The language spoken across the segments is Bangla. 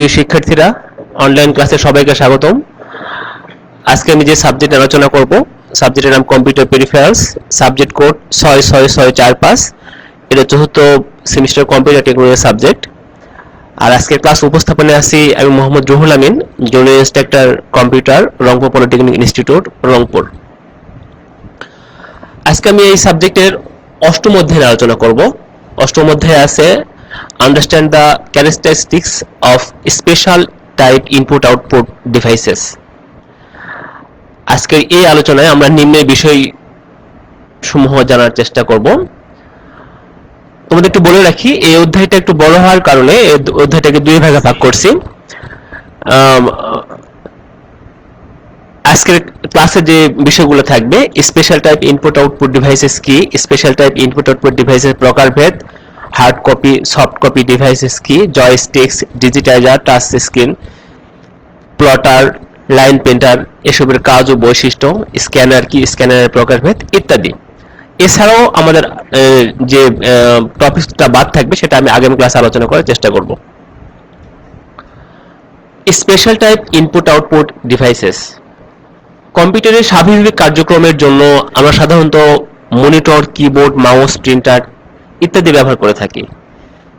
প্রিয় শিক্ষার্থীরা, অনলাইন ক্লাসে সবাইকে স্বাগতম। আজকে আমি যে সাবজেক্ট আলোচনা করব, সাবজেক্টের নাম কম্পিউটার পেরিফেরালস, সাবজেক্ট কোড 66645। এটা চতুর্থ সেমিস্টার কম্পিউটার টেকনোলজি সাবজেক্ট। আর আজকের ক্লাস উপস্থাপনে আছি আমি Mohammad Ruhul Amin, junior instructor computer, Rangpur polytechnic institute, Rangpur. আজকে আমি এই সাবজেক্টের অষ্টম অধ্যায় আলোচনা করব। অষ্টম অধ্যায়ে আছে understand the characteristics of special type input output devices। আজকের এই আলোচনায় আমরা নিম্নের বিষয় সমূহ জানার চেষ্টা করব। তোমাদের একটু বলে রাখি, এই অধ্যায়টা একটু বড় হওয়ার কারণে এই অধ্যায়টাকে দুই ভাগে ভাগ করছি। আজকের ক্লাসে যে বিষয়গুলো থাকবে, special type input output devices কি, স্পেশাল টাইপ ইনপুট আউটপুট ডিভাইসের প্রকারভেদ, hard copy soft copy devices কি, joysticks, digitizer, touch screen, plotter, line printer, এসবের কাজ ও বৈশিষ্ট্য, স্ক্যানার কি, স্ক্যানারের প্রকারভেদ ইত্যাদি। এছাড়াও আমাদের যে টপিকটা বাদ থাকবে সেটা আমি আগামী ক্লাসে আলোচনা করার চেষ্টা করব। Special type input output devices. কম্পিউটারের স্বাভাবিক কার্যক্রমের জন্য আমরা সাধারণত মনিটর, কিবোর্ড, মাউস, প্রিন্টার ইত্যাদি ব্যবহার করে থাকি।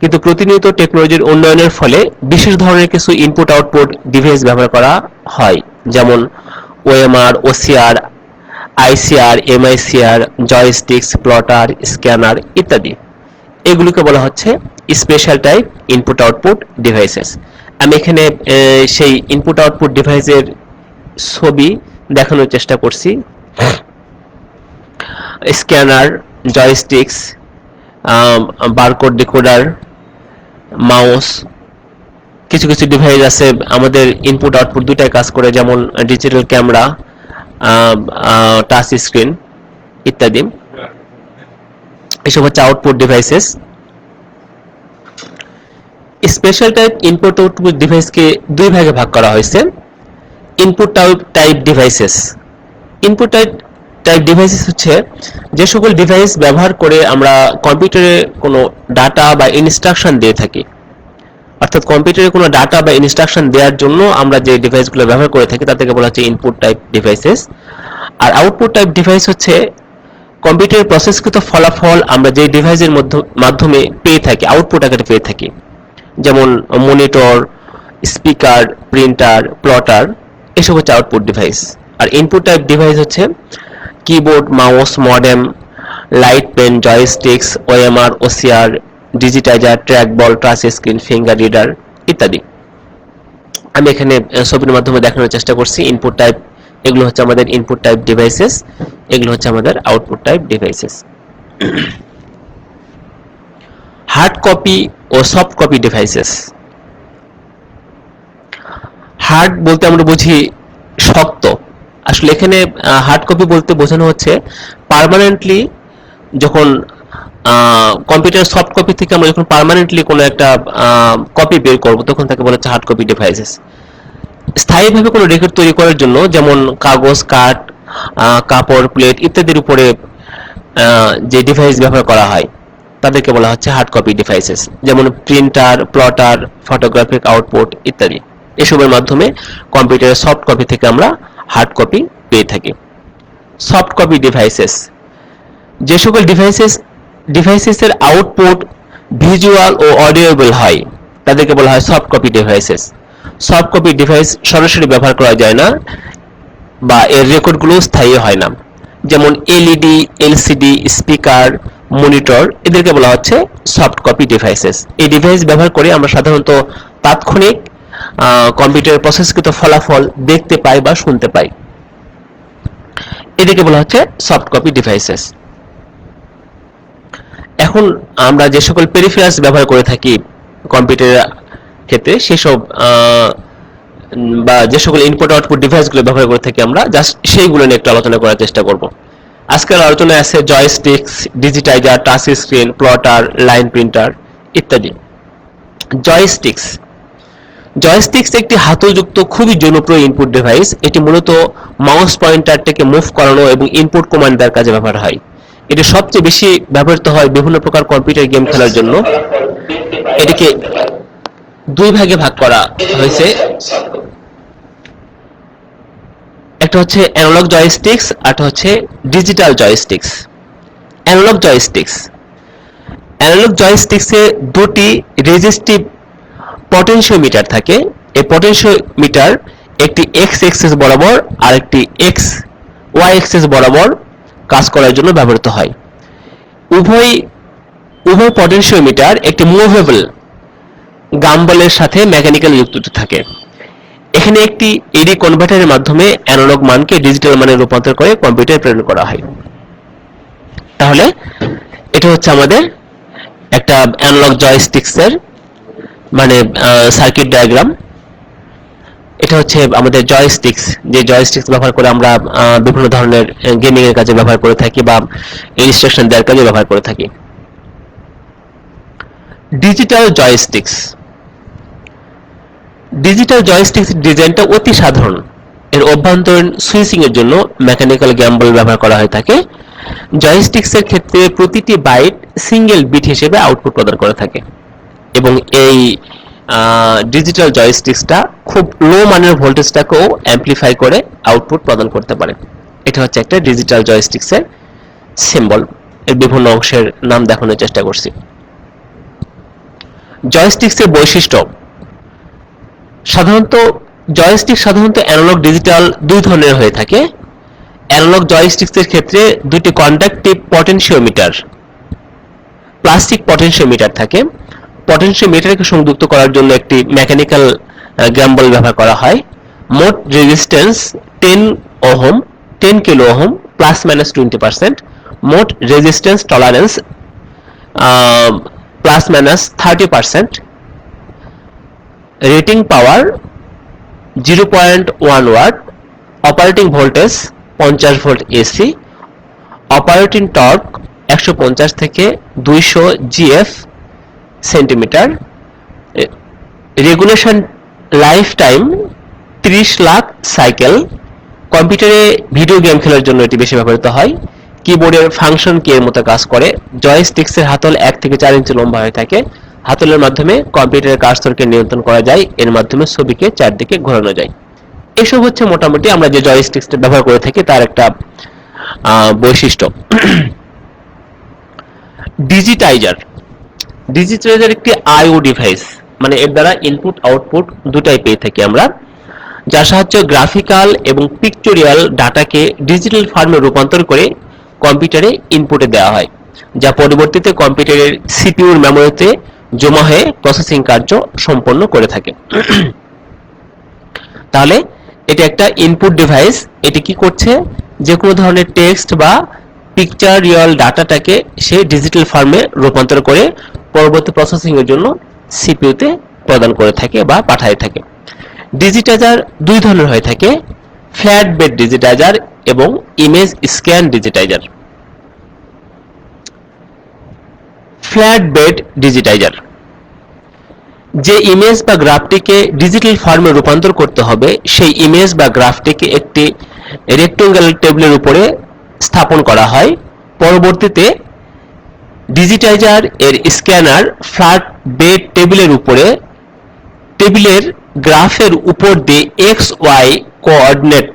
কিন্তু প্রতিনিয়ত টেকনোলজির উন্নয়নের ফলে বিশেষ ধরনের কিছু ইনপুট আউটপুট ডিভাইস ব্যবহার করা হয়, যেমন OMR, OCR, ICR, MICR, joysticks, plotter, scanner ইত্যাদি। এগুলিকে বলা হচ্ছে special type input output devices. আমি এখানে সেই ইনপুট আউটপুট ডিভাইসের ছবি দেখানোর চেষ্টা করছি। স্ক্যানার, জয়স্টিক্স, বারকোড ডিকোডার, মাউস, কিছু কিছু ডিভাইস আছে আমাদের ইনপুট আউটপুট দুটাই কাজ করে, যেমন ডিজিটাল ক্যামেরা, টাচ স্ক্রিন ইত্যাদি। এসব হচ্ছে output devices. Special type input output ডিভাইসকে দুই ভাগে ভাগ করা হয়েছে। Input type devices. Input type devices হচ্ছে যে সকল ডিভাইস ব্যবহার করে আমরা কম্পিউটারে কোনো ডাটা বা ইনস্ট্রাকশন দিয়ে থাকি। অর্থাৎ কম্পিউটারে কোনো ডাটা বা ইনস্ট্রাকশন দেওয়ার জন্য আমরা যে ডিভাইসগুলো ব্যবহার করে থাকি তাদেরকে বলা হচ্ছে ইনপুট টাইপ ডিভাইসেস। আর আউটপুট টাইপ ডিভাইস হচ্ছে কম্পিউটারে প্রসেসকৃত ফলাফল আমরা যে ডিভাইসের মাধ্যমে পেয়ে থাকি, আউটপুট আকারে পেয়ে থাকি, যেমন মনিটর, স্পিকার, প্রিন্টার, প্লটার, এসব হচ্ছে আউটপুট ডিভাইস। আর ইনপুট টাইপ ডিভাইস হচ্ছে keyboard, mouse, modem, light pen, joysticks, OMR, OCR, digitizer, track ball, touch screen, finger reader ইত্যাদি। আমি এখানে ছবির মাধ্যমে দেখানোর চেষ্টা করছি ইনপুট টাইপ। এগুলো হচ্ছে আমাদের ইনপুট টাইপ ডিভাইসেস, এগুলো হচ্ছে আমাদের output type devices. Hard copy ও সফট কপি ডিভাইসেস। হার্ড বলতে আমরা বুঝি শক্ত। আসলে এখানে হার্ড কপি বলতে বোঝানো হচ্ছে পার্মানেন্টলি যখন কম্পিউটার সফট কপি থেকে আমরা যখন পার্মানেন্টলি কোনো একটা কপি বের করবো তখন তাকে বলা হচ্ছে হার্ড কপি ডিভাইসেস। স্থায়ীভাবে কোনো রেকর্ড তৈরি করার জন্য, যেমন কাগজ, কাঠ, কাপড়, প্লেট ইত্যাদির উপরে যে ডিভাইস ব্যবহার করা হয় তাদেরকে বলা হচ্ছে হার্ড কপি ডিভাইসেস, যেমন প্রিন্টার, প্লটার, ফটোগ্রাফিক আউটপুট ইত্যাদি। এসবের মাধ্যমে কম্পিউটারের সফট কপি থেকে আমরা হার্ড কপি পেয়ে থাকি। সফট কপি ডিভাইসেস, যে সকল ডিভাইসেসের আউটপুট ভিজুয়াল ও অডিওবল হয় তাদেরকে বলা হয় soft copy devices. Soft copy device সরাসরি ব্যবহার করা যায় না বা এর রেকর্ডগুলো স্থায়ী হয় না, যেমন এলইডি, এলসিডি, স্পিকার, মনিটর, এদেরকে বলা হচ্ছে সফট কপি ডিভাইসেস। এই ডিভাইস ব্যবহার করে আমরা সাধারণত তাৎক্ষণিক কম্পিউটারের প্রসেসকৃত ফলাফল দেখতে পাই বা শুনতে পাই। এদেরকে বলা হচ্ছে সফট কপি ডিভাইসেস। এখন আমরা যে সকল পেরিফেরালস ব্যবহার করে থাকি কম্পিউটারের ক্ষেত্রে, সেসব বা যে সকল ইনপুট আউটপুট ডিভাইসগুলো ব্যবহার করে থাকি আমরা জাস্ট সেইগুলো নিয়ে একটু আলোচনা করার চেষ্টা করব। আজকের আলোচনায় আছে joysticks, digitizer, touch screen, plotter, line printer ইত্যাদি। জয়স্টিক্স। জয়স্টিক্স একটি হাতলযুক্ত খুবই জনপ্রিয় ইনপুট ডিভাইস। এটি মূলত মাউস পয়েন্টারটিকে মুভ করানো এবং ইনপুট কমান্ড দেওয়ার কাজে ব্যবহার হয়। এটি সবচেয়ে বেশি ব্যবহৃত হয় বিভিন্ন প্রকার কম্পিউটার গেম খেলার জন্য। এটিকে দুই ভাগে ভাগ করা হয়েছে। একটা হচ্ছে অ্যানালগ জয়স্টিক্স, আর হচ্ছে ডিজিটাল জয়স্টিক্স। অ্যানালগ জয়স্টিক্স, অ্যানালগ জয়স্টিক্সে দুটি রেজিস্টিভ পটেনশিওমিটার থাকে। এই পটেনশিওমিটার একটি এক্স এক্সিস বরাবর আর একটি এক্স ওয়াই এক্সিস বরাবর কাজ করার জন্য ব্যবহৃত হয়। উভয় উভয় পটেনশিওমিটার একটি মুভেবল গাম্বলের সাথে মেকানিক্যালি যুক্ত থাকে। এখানে একটি এডি কনভার্টারের মাধ্যমে অ্যানালগ মানকে ডিজিটাল মানে রূপান্তর করে কম্পিউটারে প্রেরণ করা হয়। তাহলে এটা হচ্ছে আমাদের একটা অ্যানালগ জয়স্টিক্স এর মানে সার্কিট ডায়াগ্রাম। এটা হচ্ছে আমাদের জয়স্টিক্স, যে জয়স্টিক্স ব্যবহার করে আমরা বিভিন্ন ধরনের গেমিং এর কাজে ব্যবহার করে থাকি বা ইনস্ট্রাকশন দেওয়ার কাজে ব্যবহার করে থাকি। ডিজিটাল জয়স্টিক্স, ডিজিটাল জয়স্টিক্স ডিজাইনটা অতি সাধারণ। এর অভ্যন্তরীণ সুইচিং এর জন্য মেকানিক্যাল গ্যাম্বল ব্যবহার করা হয়ে থাকে। জয়স্টিক্স এর ক্ষেত্রে প্রতিটি বাইট সিঙ্গেল বিট হিসেবে আউটপুট প্রদান করে থাকে এবং এই ডিজিটাল জয়স্টিক্সটা খুব লো মানের ভোল্টেজটাকেও অ্যাম্পলিফাই করে আউটপুট প্রদান করতে পারে। এটা হচ্ছে একটা ডিজিটাল জয়স্টিক্স এর সিম্বল। এর বিভিন্ন অংশের নাম দেখানোর চেষ্টা করছি। জয়স্টিক্স এর বৈশিষ্ট্য, সাধারণত জয়স্টিক সাধারণত অ্যানালগ ডিজিটাল দুই ধরনের হয়ে থাকে। অ্যানালগ জয়স্টিক্স এর ক্ষেত্রে দুটি কন্ডাক্টিভ পটেনশিওমিটার, প্লাস্টিক পটেনশিওমিটার থাকে। পটেনশিওমিটারকে সংযুক্ত করার জন্য একটি মেকানিক্যাল গ্যাম্বল ব্যবহার করা হয়। মোট resistance 10 ohm, 10 kilo ohm plus minus 20%। মোট resistance tolerance plus minus 30%। Rating power 0.1 watt. Operating voltage 50 volt AC. Operating torque 150 থেকে 200 GF centimetre. Regulation life time 30 lakh cycle. কম্পিউটারে ভিডিও গেম খেলার জন্য এটি বেশি ব্যবহৃত হয়। কিবোর্ডের ফাংশন কি এর মতো কাজ করে। জয়স্টিক্সের হাতল 1 থেকে 4 ইঞ্চি লম্বা হয়ে থাকে। হাতলের মাধ্যমে কম্পিউটারের কার্সরকে নিয়ন্ত্রণ করা যায়। এর মাধ্যমে ছবিকে চারদিকে ঘোরানো যায়। এসব হচ্ছে মোটামুটি আমরা যে জয়স্টিক্সটা ব্যবহার করে থাকি তার একটা বৈশিষ্ট্য। ডিজিটাইজার, ডিজিটাইজার একটি আইও ডিভাইস, মানে এর দ্বারা ইনপুট আউটপুট দুটাই পেয়ে থাকি আমরা, যার সাহায্যে গ্রাফিক্যাল এবং পিকচুরিয়াল ডাটাকে ডিজিটাল ফর্মে রূপান্তর করে কম্পিউটারে ইনপুটে দেওয়া হয়, যা পরবর্তীতে কম্পিউটারের সিপিইউর মেমোরিতে জমা হয়ে প্রসেসিং কার্য সম্পন্ন করে থাকে। তাহলে এটা একটা ইনপুট ডিভাইস। এটি কি করছে, যে কোনো ধরনের টেক্সট বা পিকচারিয়াল ডাটাটাকে সে ডিজিটাল ফর্মে রূপান্তর করে পরবর্তী প্রসেসিং এর জন্য সিপিইউতে প্রদান করে থাকে বা পাঠায় থাকে। ডিজিটাইজার দুই ধরনের হয়ে থাকে, ফ্ল্যাট বেড ডিজিটাইজার এবং ইমেজ স্ক্যান ডিজিটাইজার। ফ্ল্যাট বেড ডিজিটাইজার, যে ইমেজ বা গ্রাফটিকে ডিজিটাল ফর্মে রূপান্তর করতে হবে সেই ইমেজ বা গ্রাফটিকে একটি রেক্ট্যাঙ্গুলার টেবিলের উপরে স্থাপন করা হয়। পরবর্তীতে ডিজিটাইজার এর স্ক্যানার ফ্ল্যাট বেড টেবিলের উপরে টেবিলের গ্রাফের উপর দিয়ে X Y coordinate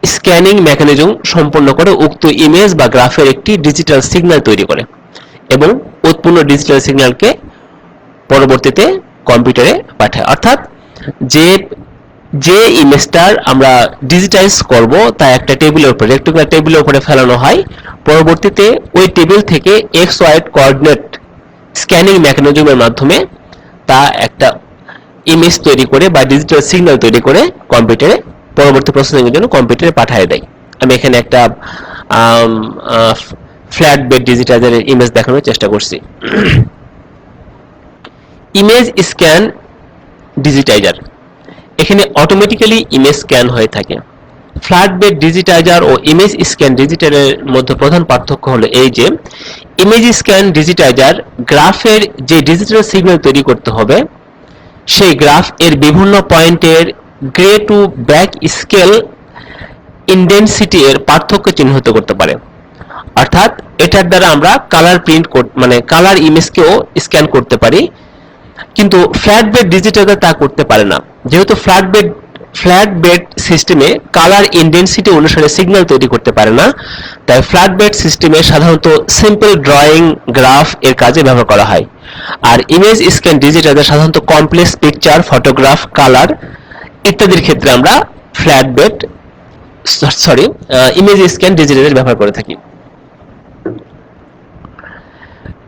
scanning mechanism সম্পন্ন করে উক্ত ইমেজ বা গ্রাফের একটি ডিজিটাল সিগন্যাল তৈরি করে এবং উৎপন্ন ডিজিটাল সিগন্যালকে পরবর্তীতে কম্পিউটারে পাঠায়। অর্থাৎ যে ইমেজটার আমরা ডিজিটাইজ করব তা একটা টেবিলের উপরে, রেক্ট্যাঙ্গুলার টেবিলের উপরে ফেলানো হয়। পরবর্তীতে ওই টেবিল থেকে এক্স ওয়াই কোঅর্ডিনেট স্ক্যানিং মেকানিজমের মাধ্যমে তা একটা ইমেজ তৈরি করে বা ডিজিটাল সিগন্যাল তৈরি করে কম্পিউটারে পরবর্তী প্রসেসিং এর জন্য কম্পিউটারে পাঠিয়ে দেয়। আমি এখানে একটা ফ্ল্যাট বেড ডিজিটাইজারের ইমেজ দেখানোর চেষ্টা করছি। ইমেজ স্ক্যান ডিজিটাইজার, এখানে অটোমেটিক্যালি ইমেজ স্ক্যান হয়ে থাকে। ফ্ল্যাট বেড ডিজিটাইজার ও ইমেজ স্ক্যান ডিজিটাইজারের মধ্যে প্রধান পার্থক্য হলো এই যে ইমেজ স্ক্যান ডিজিটাইজার গ্রাফের যে ডিজিটাল সিগন্যাল তৈরি করতে হবে সেই গ্রাফ এর বিভিন্ন পয়েন্টের gray to black scale intensity এর পার্থক্য চিহ্নিত করতে পারে। অর্থাৎ এটার দ্বারা আমরা কালার প্রিন্ট মানে কালার ইমেজকেও স্ক্যান করতে পারি। কিন্তু ফ্ল্যাট বেড ডিজিটাইজার তা করতে পারে না। যেহেতু ফ্ল্যাট বেড সিস্টেমে কালার ইনটেন্সিটি অনুসারে সিগন্যাল তৈরি করতে পারে না, তাই ফ্ল্যাট বেড সিস্টেমে সাধারণত সিম্পল ড্রয়িং গ্রাফ এর কাজে ব্যবহার করা হয়। আর ইমেজ স্ক্যান ডিজিটাইজার সাধারণত কমপ্লেক্স পিকচার, ফটোগ্রাফ, কালার ইত্যাদির ক্ষেত্রে আমরা ফ্ল্যাট বেড ইমেজ স্ক্যান ডিজিটাইজার ব্যবহার করে থাকি।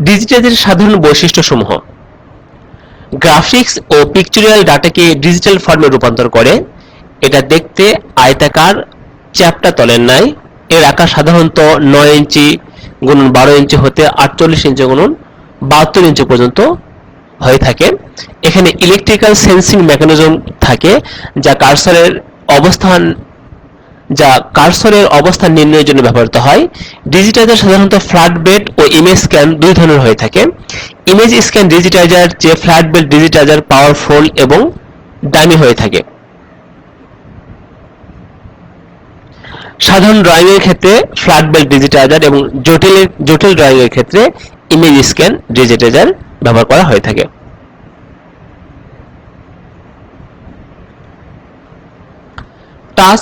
ডিজিটাইজারের সাধারণ বৈশিষ্ট্যসমূহ: গ্রাফিক্স ও পিকচুরাল ডাটাকে ডিজিটাল ফর্মে রূপান্তর করে। এটা দেখতে আয়তাকার চ্যাপ্টা তলের ন্যায়। এর আকার সাধারণত 9 ইঞ্চি গুণন 12 ইঞ্চি হতে 48 ইঞ্চি গুণন 72 ইঞ্চি পর্যন্ত হয়ে থাকে। এখানে ইলেকট্রিক্যাল সেন্সিং মেকানিজম থাকে যা কার্সরের অবস্থান নির্ণয়ের জন্য ব্যবহৃত হয়। ডিজিটাইজার সাধারণত ফ্ল্যাট বেড ও ইমেজ স্ক্যান দুই ধরনের হয়ে থাকে। ইমেজ স্ক্যান ডিজিটাইজার যে ফ্ল্যাট বেড ডিজিটাইজার পাওয়ারফুল এবং দামি হয়ে থাকে। সাধারণ ড্রয়িং এর ক্ষেত্রে ফ্ল্যাট বেড ডিজিটাইজার এবং জটিল ড্রয়িং এর ক্ষেত্রে ইমেজ স্ক্যান ডিজিটাইজার ব্যবহার করা হয়ে থাকে। টাচ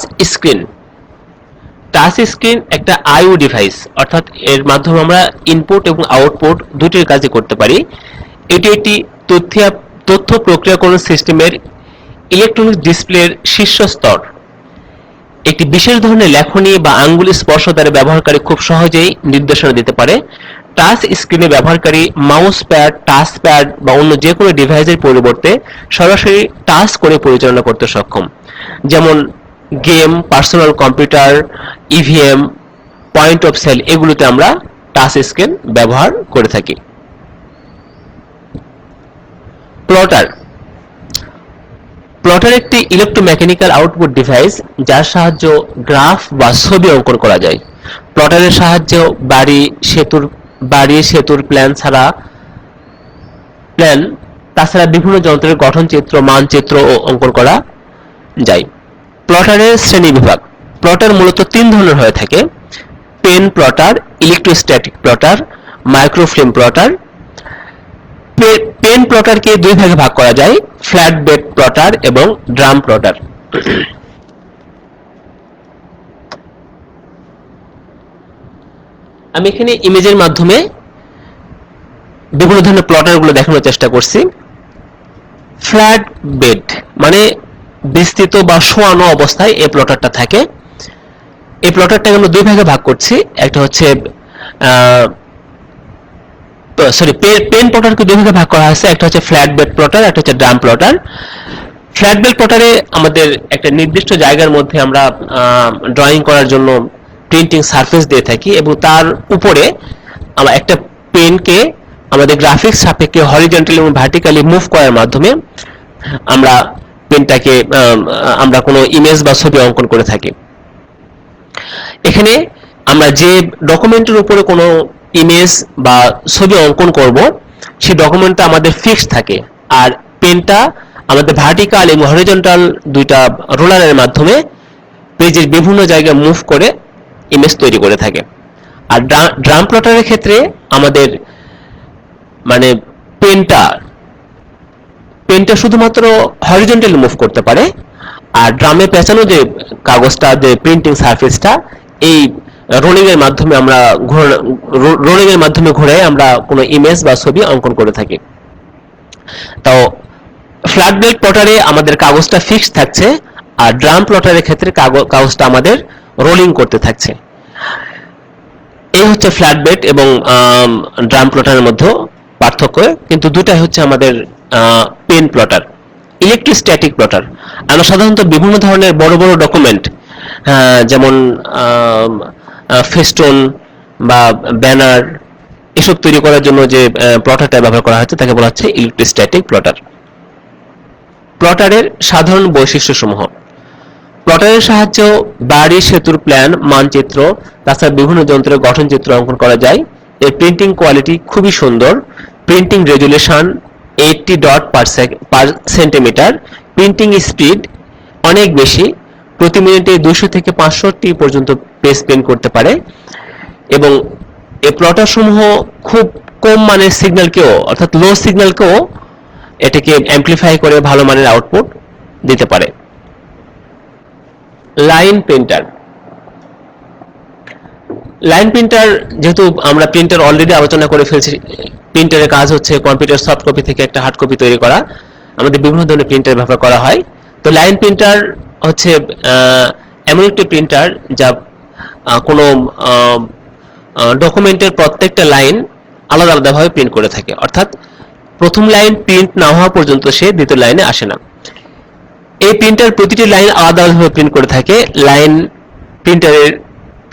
স্ক্রিন একটা আইও ডিভাইস, অর্থাৎ এর মাধ্যমে আমরা ইনপুট এবং আউটপুট দুটির কাজই করতে পারি। এটি একটি তথ্য প্রক্রিয়াকরণ সিস্টেমের ইলেকট্রনিক ডিসপ্লের শীর্ষ স্তর। একটি বিশেষ ধরনের লেখনী বা আঙ্গুল স্পর্শ দ্বারা ব্যবহারকারী খুব সহজেই নির্দেশনা দিতে পারে। টাচ স্ক্রিনে ব্যবহারকারী মাউস প্যাড, টাচ প্যাড বা অন্য যে কোনো ডিভাইসের পরিবর্তে সরাসরি টাচ করে পরিচালনা করতে সক্ষম। যেমন game, personal computer, EVM, point of sale এগুলোতে আমরা টাচ স্ক্রিন ব্যবহার করে থাকি। প্লটার একটি ইলেকট্রোমেকানিক্যাল আউটপুট ডিভাইস যার সাহায্যে গ্রাফ বা ছবি অঙ্কন করা যায়। প্লটারের সাহায্যে বাড়ি, সেতুর প্ল্যান তাছাড়া বিভিন্ন যন্ত্রের গঠনচিত্র, মানচিত্র ও অঙ্কন করা যায়। প্লটারের শ্রেণীবিভাগ: প্লটার মূলত 3 ধরনের হয়ে থাকে: pen plotter, electrostatic plotter, microfilm plotter. Pen প্লটারকে 2 ভাগে ভাগ করা যায়: ফ্ল্যাট বেড প্লটার এবং ড্রাম প্লটার। আমি এখানে ইমেজের মাধ্যমে বিভিন্ন ধরনের প্লটার গুলো দেখানোর চেষ্টা করছি। ফ্ল্যাট বেড মানে বিস্তৃত বা শোয়ানো অবস্থায় এই প্লটারটা থাকে। এই প্লটারটাকে আমরা 2 ভাগে ভাগ করছি। একটা হচ্ছে পেন প্লটারকে 2 ভাগে ভাগ করা হয়েছে। একটা হচ্ছে ফ্ল্যাট বেড প্লটার, একটা হচ্ছে ড্রাম প্লটার। ফ্ল্যাট বেড প্লটারে আমাদের একটা নির্দিষ্ট জায়গার মধ্যে আমরা ড্রয়িং করার জন্য প্রিন্টিং সারফেস দিয়ে থাকি এবং তার উপরে আমরা একটা পেনকে আমাদের গ্রাফিক্স সাপেক্ষে হরিজন্টালি এবং ভার্টিক্যালি মুভ করার মাধ্যমে আমরা পেনটাকে আমরা কোনো ইমেজ বা ছবি অঙ্কন করে থাকি। এখানে আমরা যে ডকুমেন্টের উপরে কোনো ইমেজ বা ছবি অঙ্কন করব সেই ডকুমেন্টটা আমাদের ফিক্সড থাকে, আর পেনটা আমাদের ভার্টিক্যাল এবং হরিজন্টাল দুইটা রোলারের মাধ্যমে পেজের বিভিন্ন জায়গায় মুভ করে ইমেজ তৈরি করে থাকে। আর ড্রাম প্লটারের ক্ষেত্রে আমাদের মানে পেনটা শুধুমাত্র হরিজন্টালি মুভ করতে পারে, আর ড্রামে পেঁচানো যে কাগজটা, যে প্রিন্টিং সারফেসটা, এই রোলিং এর মাধ্যমে ঘুরে আমরা কোনো ইমেজ বা ছবি অঙ্কন করে থাকি। তো ফ্ল্যাট বেড প্লটারে আমাদের কাগজটা ফিক্সড থাকছে, আর ড্রাম প্লটারের ক্ষেত্রে কাগজটা আমাদের রোলিং করতে থাকছে। এই হচ্ছে ফ্ল্যাট বেড এবং ড্রাম প্লটারের মধ্যে পার্থক্য, কিন্তু দুটাই হচ্ছে আমাদের পেন প্লটার। ইলেকট্রোস্ট্যাটিক প্লটার আমরা সাধারণত বিভিন্ন ধরনের বড় বড় ডকুমেন্ট যেমন ফেস্টুন বা ব্যানার এসব তৈরি করার জন্য যে প্লটারটা ব্যবহার করা হচ্ছে তাকে বলা হচ্ছে ইলেকট্রোস্ট্যাটিক প্লটার। প্লটারের সাধারণ বৈশিষ্ট্যসমূহ: প্লটারের সাহায্যে বাড়ি, সেতুর প্ল্যান, মানচিত্র তাছাড়া বিভিন্ন যন্ত্রের গঠনচিত্র অঙ্কন করা যায়। এর প্রিন্টিং কোয়ালিটি খুবই সুন্দর। প্রিন্টিং রেজুলেশন 80 ডট পার সেন্টিমিটার। প্রিন্টিং স্পিড অনেক বেশি, প্রতি মিনিটে 200 থেকে 500টি পর্যন্ত পেজ প্রিন্ট করতে পারে। এবং এই প্লটার সমূহ খুব কম মানের সিগন্যালকেও, অর্থাৎ লো সিগন্যালকেও এটাকে অ্যামপ্লিফাই করে ভালো মানের আউটপুট দিতে পারে। Line printer. লাইন প্রিন্টার, যেহেতু আমরা প্রিন্টার অলরেডি আলোচনা করে ফেলছি, প্রিন্টারের কাজ হচ্ছে কম্পিউটার সফট কপি থেকে একটা হার্ড কপি তৈরি করা। আমাদের বিভিন্ন ধরনের প্রিন্টার ব্যবহার করা হয়। তো লাইন প্রিন্টার হচ্ছে এমন একটি প্রিন্টার যা কোনো ডকুমেন্টের প্রত্যেকটা লাইন আলাদা আলাদাভাবে প্রিন্ট করে থাকে, অর্থাৎ প্রথম লাইন প্রিন্ট না হওয়া পর্যন্ত সে দ্বিতীয় লাইনে আসে না। এই প্রিন্টার প্রতিটি লাইন আলাদা আলাদাভাবে প্রিন্ট করে থাকে। লাইন প্রিন্টারের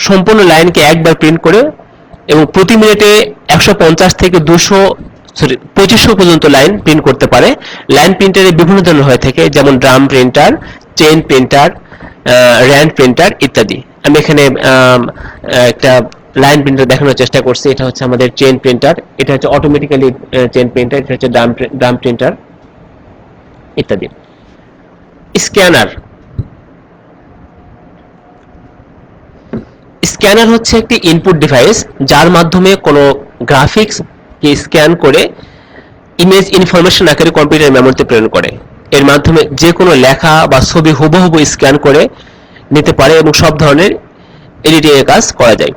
সম্পূর্ণ লাইনকে একবার প্রিন্ট করে এবং প্রতি মিনিটে 150 থেকে 2500 পর্যন্ত লাইন প্রিন্ট করতে পারে। লাইন প্রিন্টারে বিভিন্ন ধরনের হয়ে থাকে, যেমন drum printer, chain printer, RAND printer ইত্যাদি। আমি এখানে একটা লাইন প্রিন্টার দেখানোর চেষ্টা করছি। এটা হচ্ছে আমাদের চেইন প্রিন্টার, এটা হচ্ছে অটোমেটিক্যালি চেইন প্রিন্টার, এটা হচ্ছে ড্রাম প্রিন্টার ইত্যাদি। স্ক্যানার। স্ক্যানার হচ্ছে একটি ইনপুট ডিভাইস যার মাধ্যমে কোনো গ্রাফিক্স কে স্ক্যান করে ইমেজ ইনফরমেশন আকারে কম্পিউটার মেমোরিতে প্রেরণ করে। এর মাধ্যমে যে কোনো লেখা বা ছবি হুবহু স্ক্যান করে নিতে পারে এবং সব ধরনের এডিটিং এর কাজ করা যায়।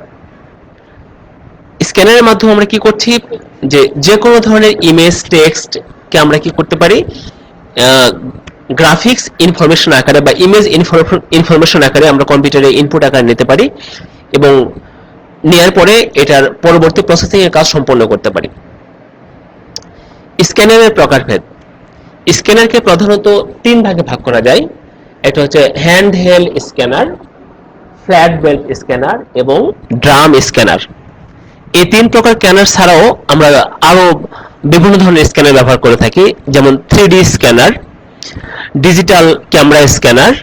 স্ক্যানারের মাধ্যমে আমরা কি করছি, যে কোনো ধরনের ইমেজ টেক্সট কে আমরা কি করতে পারি, গ্রাফিক্স ইনফরমেশন আকারে বা ইমেজ ইনফরমেশন আকারে আমরা কম্পিউটারে ইনপুট আকারে নিতে পারি এবং নেওয়ার পরে এটার পরবর্তী প্রসেসিং এর কাজ সম্পন্ন করতে পারি। স্ক্যানারের প্রকারভেদ। স্ক্যানারকে প্রধানত 3 ভাগে ভাগ করা যায়। এটা হচ্ছে hand held scanner, flat belt scanner এবং ড্রাম স্ক্যানার। এই 3 প্রকার স্ক্যানার ছাড়াও আমরা আরো বিভিন্ন ধরনের স্ক্যানার ব্যবহার করে থাকি, যেমন 3D scanner, digital camera scanner,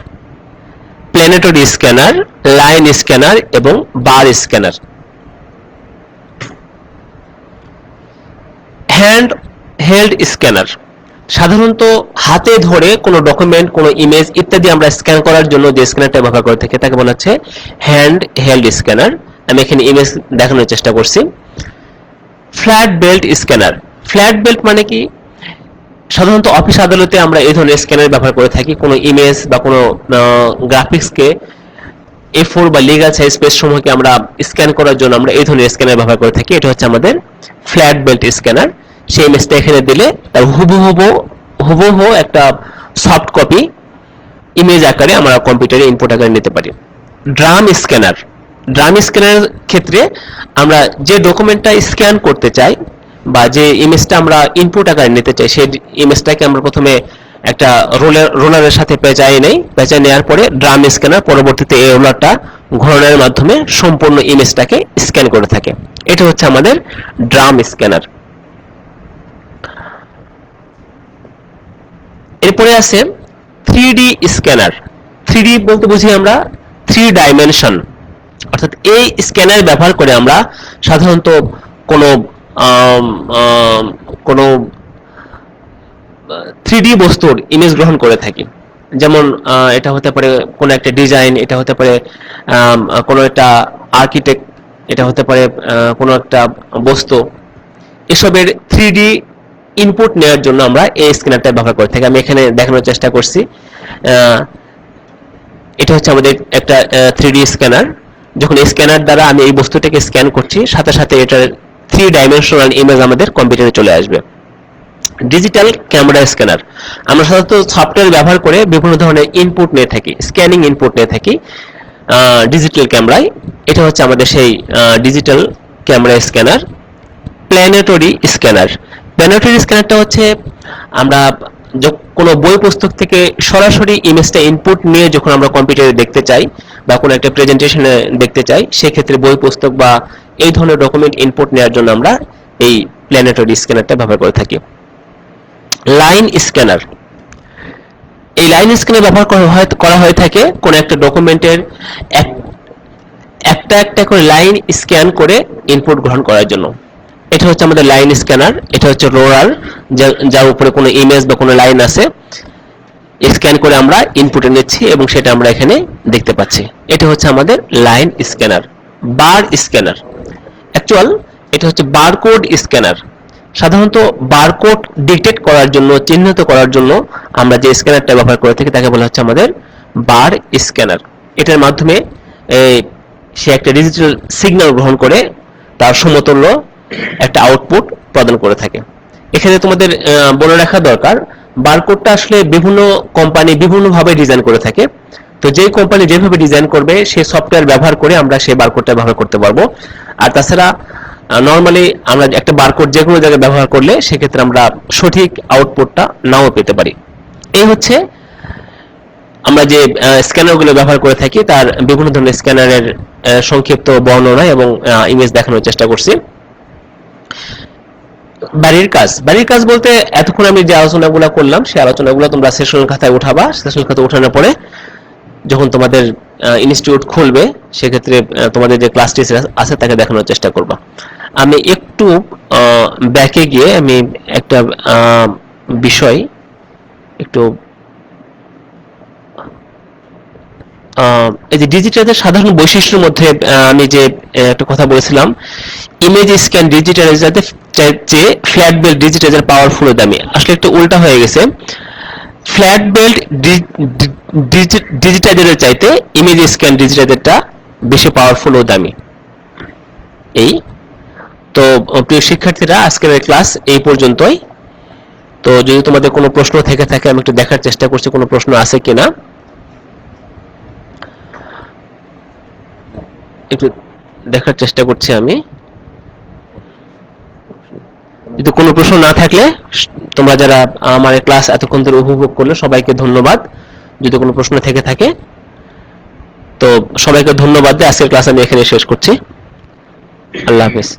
planetary scanner, line scanner এবং বার স্ক্যানার। হ্যান্ড হেল্ড স্ক্যানার সাধারণত হাতে ধরে কোনো ডকুমেন্ট, কোনো ইমেজ ইত্যাদি আমরা স্ক্যান করার জন্য যে স্ক্যানারটা ব্যবহার করে থাকি তাকে বলা হচ্ছে হ্যান্ড হেল্ড স্ক্যানার। আমি এখানে ইমেজ দেখানোর চেষ্টা করছি। Flat belt scanner. Flat belt মানে কি, সাধারণত অফিস আদালতে আমরা এই ধরনের স্ক্যানার ব্যবহার করে থাকি। কোনো ইমেজ বা কোনো গ্রাফিক্সকে A4 বা লিগাল সাইজ পেজ সমূহকে আমরা স্ক্যান করার জন্য আমরা এই ধরনের স্ক্যানার ব্যবহার করে থাকি। এটা হচ্ছে আমাদের ফ্ল্যাট বেল্ট স্ক্যানার। সেই ইমেজটা এখানে দিলে তার হুবহু একটা সফট কপি ইমেজ আকারে আমরা কম্পিউটারে ইনপুট আকারে নিতে পারি। Drum scanner. ড্রাম স্ক্যানারের ক্ষেত্রে আমরা যে ডকুমেন্টটা স্ক্যান করতে চাই বা যে ইমেজটা আমরা ইনপুট আকারে নিতে চাই, সেই ইমেজটাকে আমরা প্রথমে একটা রোলারের সাথে পেঁচাই নেই। পেঁচাই নেওয়ার পরে ড্রাম স্ক্যানার পরবর্তীতে এই রোলারটা ঘোরানোর মাধ্যমে সম্পূর্ণ ইমেজটাকে স্ক্যান করে থাকে। এটা হচ্ছে আমাদের ড্রাম স্ক্যানার। এরপরে আছে 3D স্ক্যানার। 3D বলতে বুঝি আমরা 3 ডাইমেনশন, অর্থাৎ এই স্ক্যানার ব্যবহার করে আমরা সাধারণত কোনো 3D বস্তুর ইমেজ গ্রহণ করে থাকি। যেমন এটা হতে পারে কোনো একটা ডিজাইন, এটা হতে পারে কোনো একটা আর্কিটেক্ট, এটা হতে পারে কোনো একটা বস্তু। এসবের 3D ইনপুট নেওয়ার জন্য আমরা এই স্ক্যানারটা ব্যবহার করে থাকি। আমি এখানে দেখানোর চেষ্টা করছি। এটা হচ্ছে আমাদের একটা 3D স্ক্যানার। যখন এই স্ক্যানার দ্বারা আমি এই বস্তুটাকে স্ক্যান করছি, সাথে সাথে এটার 3 ডাইমেনশনাল ইমেজ আমাদের কম্পিউটারে চলে আসবে। Digital camera scanner. আমরা সাধারণত সফটওয়্যার ব্যবহার করে বিভিন্ন ধরনের ইনপুট নিয়ে থাকি, স্ক্যানিং ইনপুট নিয়ে থাকি ডিজিটাল ক্যামেরায়। এটা হচ্ছে আমাদের সেই digital camera scanner. Planetary scanner. Planetary স্ক্যানারটা হচ্ছে আমরা কোনো বই পুস্তক থেকে সরাসরি ইমেজটা ইনপুট নিয়ে যখন আমরা কম্পিউটারে দেখতে চাই বা কোনো একটা প্রেজেন্টেশনে দেখতে চাই, সেক্ষেত্রে বই পুস্তক বা এই ধরনের ডকুমেন্ট ইনপুট নেওয়ার জন্য আমরা এই প্ল্যানেটরি স্ক্যানারটা ব্যবহার করে থাকি। Line scanner. এই লাইন স্ক্যানার ব্যবহার করা হয়ে থাকে কোন একটা ডকুমেন্টের একটা একটা করে লাইন স্ক্যান করে ইনপুট গ্রহণ করার জন্য। এটা হচ্ছে আমাদের লাইন স্ক্যানার। এটা হচ্ছে রোলার, যার উপরে কোনো ইমেজ বা কোনো লাইন আছে, স্ক্যান করে আমরা ইনপুটে নিচ্ছি এবং সেটা আমরা এখানে দেখতে পাচ্ছি। এটা হচ্ছে আমাদের লাইন স্ক্যানার। বার স্ক্যানার। অ্যাকচুয়াল এটা হচ্ছে বারকোড স্ক্যানার। সাধারণত বারকোড ডিটেক্ট করার জন্য, চিহ্নিত করার জন্য আমরা যে স্ক্যানারটা ব্যবহার করে থাকি তাকে বলা হচ্ছে আমাদের বার স্ক্যানার। এটার মাধ্যমে সে একটা ডিজিটাল সিগন্যাল গ্রহণ করে তার সমতুল্য একটা আউটপুট প্রদান করে থাকে। এখানে তোমাদের বলে রাখা দরকার, বারকোডটা আসলে বিভিন্ন কোম্পানি বিভিন্নভাবে ডিজাইন করে থাকে। তো যে কোম্পানি যেভাবে ডিজাইন করবে সেই সফটওয়্যার ব্যবহার করে আমরা সেই বারকোডটা ব্যবহার করতে পারবো। আর তাছাড়া নর্মালি আমরা একটা বারকোড যে কোনো জায়গায় ব্যবহার করলে সেক্ষেত্রে আমরা সঠিক আউটপুটটা নাও পেতে পারি। এই হচ্ছে আমরা যে স্ক্যানারগুলো ব্যবহার করে থাকি তার বিভিন্ন ধরনের স্ক্যানারের সংক্ষিপ্ত বর্ণনা এবং ইমেজ দেখানোর চেষ্টা করছি। বাড়ির কাজ বলতে এতক্ষণ আমি যে আলোচনাগুলো করলাম সেই আলোচনাগুলো তোমরা সেশন খাতায় উঠাবা। সেশন খাতায় উঠানোর পরে যখন তোমাদের ইনস্টিটিউট খুলবে সেক্ষেত্রে তোমাদের যে ক্লাস টিচার আছে তাকে দেখানোর চেষ্টা করবা। আমি একটু ব্যাকে গিয়ে আমি একটা বিষয় একটু এই যে ডিজিটালের সাধারণ বৈশিষ্ট্যের মধ্যে আমি যে একটা কথা বলেছিলাম, ইমেজ স্ক্যান ডিজিটালাইজারের চেয়ে ফ্ল্যাট বেল্ট ডিজিটালাইজার পাওয়ারফুল ও দামি। আসলে একটু উল্টা হয়ে গেছে। ফ্ল্যাট বেল্ট ডিজিটালাইজারের চাইতে ইমেজ স্ক্যান ডিজিটালাইজারটা বেশি পাওয়ারফুল ও দামি। এই তো প্রিয় শিক্ষার্থীরা, আজকের ক্লাস এই পর্যন্তই। তো যদি তোমাদের কোনো প্রশ্ন থেকে থাকে আমি একটু দেখার চেষ্টা করছি কোনো প্রশ্ন আছে কিনা, একটু দেখার চেষ্টা করছি আমি। যদি কোনো প্রশ্ন না থাকলে তোমরা যারা আমার ক্লাস এতক্ষণ ধরে উপভোগ করলে সবাইকে ধন্যবাদ। যদি কোনো প্রশ্ন থেকে থাকে তো সবাইকে ধন্যবাদ দিয়ে আজকের ক্লাস আমি এখানে শেষ করছি। আল্লাহ হাফেজ।